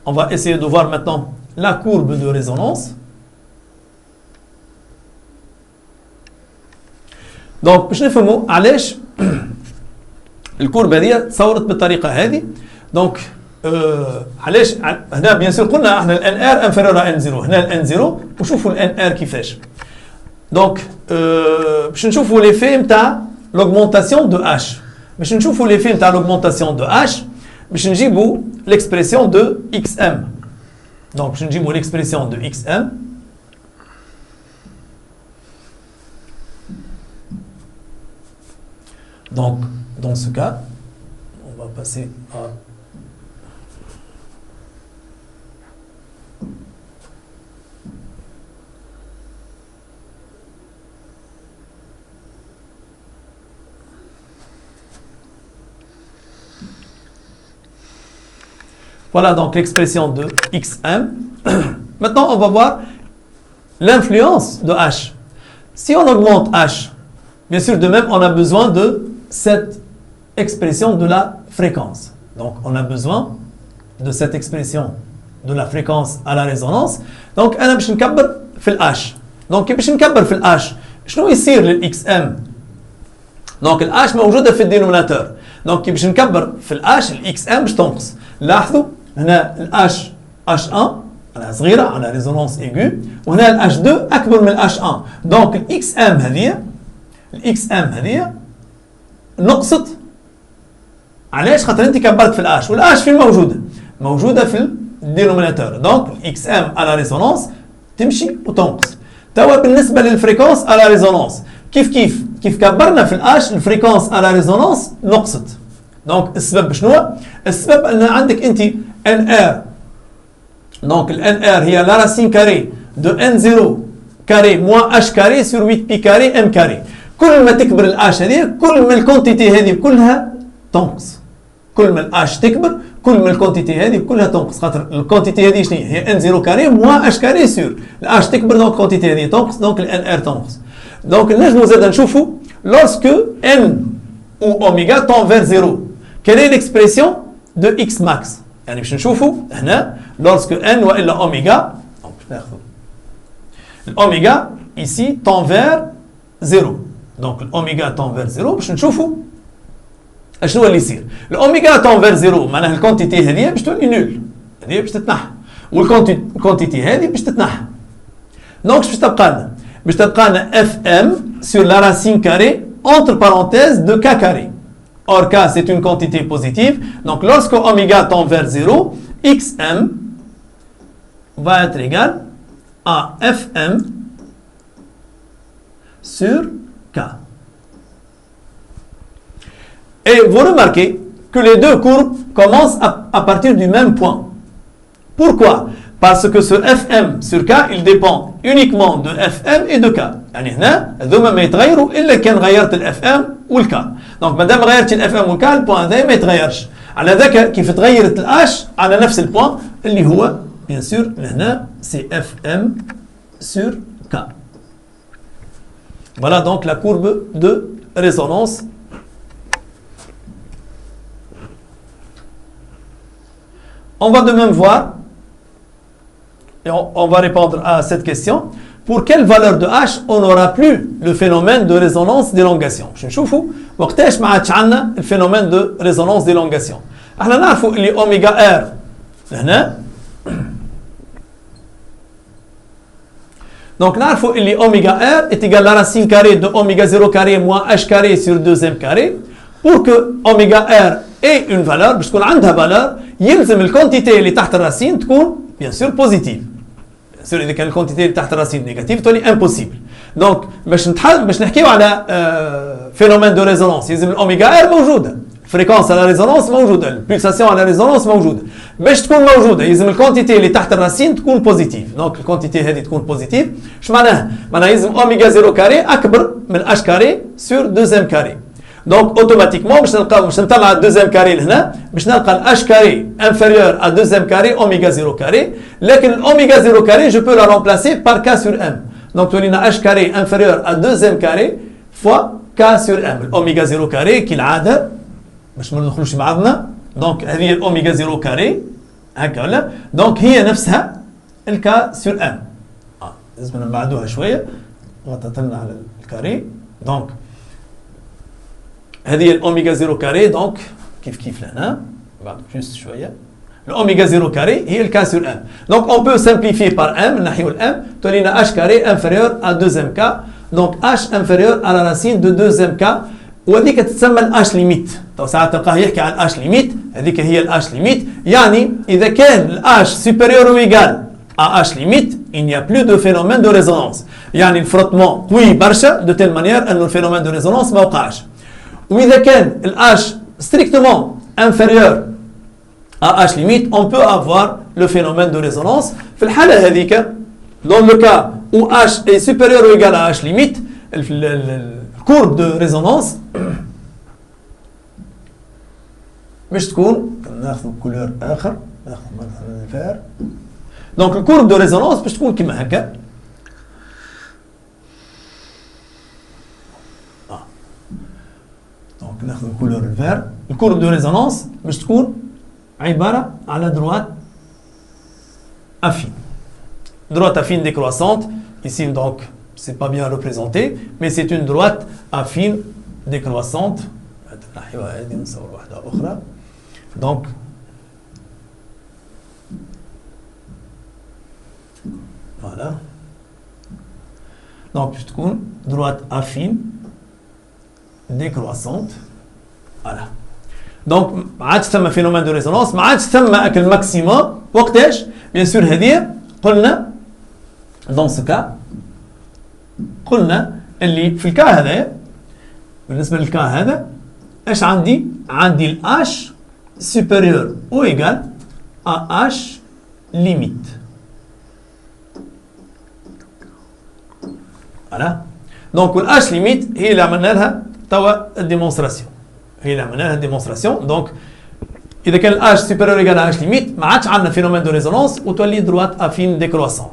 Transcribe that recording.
on va essayer de voir maintenant la courbe de résonance. Donc باش نفهموا علاش الكوربه هذه تصورت بالطريقه هذه. دونك علاش هنا بيان سور قلنا احنا الان ار انفيرور ان 0 هنا الان 0 وشوفوا الان ار كيفاش. دونك باش نشوفوا ليفي نتاع l'augmentation de h. باش نشوفوا ليفي نتاع l'augmentation de h باش نجيبوا l'expression de xm. Donc باش نجيبوا l'expression de xm. Donc dans ce cas on va passer à voilà donc l'expression de xm. Maintenant, on va voir l'influence de h. Si on augmente h, bien sûr, de même, on a besoin de cette expression de la fréquence. Donc, on a besoin de cette expression de la fréquence à la résonance. Donc, أنا باش نكبر في ال h. Donc, باش نكبر في ال h. شنو يصير لل xm؟ Donc, ال h موجودة في الدينوميناتور. Donc, باش نكبر في ال h ال xm باش تنقص. لاحظوا هنا ال H1 على صغيرة على ريزونانس ايغو وهنا ال H2 أكبر من ال H1. دونك ال XM هذه نقصت. علاش؟ خاطر أنت كبرت في ال H وال H فين موجودة؟ موجودة في الدينوميناتور. دونك ال XM على ريزونانس تمشي وتنقص. توا بالنسبة للفريكونس على ريزونانس كيف كبرنا في ال H الفريكونس على ريزونانس نقصت. دونك السبب شنو؟ السبب أن عندك أنت NR. Donc NR هي la racine carrée de N0 carré moins H carré sur 8 pi carré M carré. كل ما تكبر ال H هذه كل ما الكونتيتي هذه كلها تنقص. كل ما ال H تكبر كل ما الكونتيتي هذه كلها تنقص. خاطر الكونتيتي هذه شنو هي N0 carré moins H carré sur ال H تكبر دونك الكونتيتي هذه تنقص دونك ال NR تنقص. دونك نجمو زاد نشوفوا lorsque N ou oméga tend vers 0. Quelle est l'expression de X max? يعني باش نشوفوا هنا lorsque n والا اوميغا الاوميغا ici tend vers 0. donc الاوميغا tend vers 0 باش نشوفوا شنو اللي يصير. الاوميغا tend vers 0 معناها الكونتيتي هذه باش تولي نول. هذه باش تتنحى والكونتيتي هذه باش تتنحى. دونك باش تبقى لنا اف ام sur la racine carrée entre parenthèses de k carré. Or k c'est une quantité positive. Donc lorsque oméga tend vers 0, xm va être égal à fm sur k. Et vous remarquez que les deux courbes commencent à partir du même point. Pourquoi? Parce que ce fm sur k il dépend uniquement de fm et de k. يعني هنا هذوما ما يتغيروا الا كان غيرت الاف ام والكا. دونك مادام غيرت الاف ام والكا البوان هذا ما يتغيرش. على ذاك كيف تغيرت الاش على نفس البوان اللي هو بيان سور هنا سي اف ام سور كا. Voilà donc la courbe de résonance. On va de même voir et on va répondre à cette question. Pour quelle valeur de h on n'aura plus le phénomène de résonance d'élongation. باش نشوفوا وقتاش ما عادش عندنا الفينومين دو ريزونانس ديلونغاسيون. احنا نعرفوا اللي اوميغا ار هنا دونك نعرفوا اللي اوميغا ار est égal à la racine carrée de oméga 0 carré moins h carré sur 2m carré. Pour que oméga r ait une valeur باش تكون عندها valeur يلزم الكونتيتي اللي تحت الراسين تكون bien sûr positive. سوري اذا كان الكونتيتي اللي تحت الراسين نيجاتيف تولي امبوسيبل. دونك باش نحكيو على فينومين دو ريزونانس يلزم الاوميغا ار موجوده، الفريكونس على ريزونانس موجوده، البلساسيون على ريزونانس موجوده. باش تكون موجوده يلزم الكونتيتي اللي تحت الراسين تكون بوزيتيف. دونك الكونتيتي هذه تكون بوزيتيف. اش معناها؟ معناها يلزم اوميغا 0 كاري اكبر من اش كاري سور 2 ام كاري. دونك اوتوماتيكمون باش نطلع الدوزيام كاري لهنا باش نلقى الاش كاري انفيريور ا دوزيام كاري اوميغا 0 كاري. لكن الاوميغا 0 كاري جو بو لا رومبلاسي بار كا سور ام. دونك تولينا اش كاري انفيريور ا دوزيام كاري فوا كا سور ام. الاوميغا 0 كاري كالعاده باش ما ندخلوش بعضنا. دونك هذه الاوميغا 0 كاري هكا ولا؟ دونك هي نفسها الكا سور ام. لازم نبعدوها شويه، غطت لنا على الكاري. دونك هذه الاوميغا 0 كاري، دونك كيف لهنا بعد جوست شويه. الاوميغا 0 كاري هي الكا سور ام. دونك اون بو سامبليفي بار ام، نحيو الام تولينا اش كاري انفيريور ا 2 ام كا. دونك اش انفيريور على راسين دو 2 ام كا، وهذيك تتسمى الاش ليميت. تو ساعات تلقاه يحكي عن الاش ليميت، هذيك هي الاش ليميت. يعني اذا كان الاش سوبيريور او ايغال ا اش ليميت il n'y a plus de phénomène de résonance. يعني الفروتمون قوي برشا دو تيل مانيير انه الفينومين دو ريزونانس ما وقعش. واذا كان الاش strictement inférieur à h limite, on peut avoir le phénomène de résonance. في الحالة هذيك dans le cas où h est supérieur ou égal à h limite, la courbe de résonance باش تكون ناخذ كولور اخر، ناخذ مثلا الفار. دونك الكورب دو ريزونانس باش تكون كيما هكا. دونك ناخذ الكولور الفار. الكورب دو ريزونانس باش تكون عباره على دروات affine. Droite affine décroissante. Ici donc c'est pas bien représenté, mais c'est une droite affine décroissante. Donc voilà. Donc باش تكون droite affine décroissante. Voilà. Donc ما عادش ثم phénomène de résonance، ما عادش ثم اكل ماكسيموم. وقتاش؟ بيان سور هذه قلنا dans ce cas قلنا اللي في الكا هذا، بالنسبه للكا هذا ايش عندي؟ عندي ال h supérieur ou égal à h limite. voilà. donc ال h limite هي اللي عملنا لها توا الديمونستراسيون، هي اللي عملنا لها الديمونستراسيون. دونك اذا كان ال h supérieur ou égal à h limite ما عادش عندنا فينومين دو ريزونانس وتولي دروات افين ديكروسونت.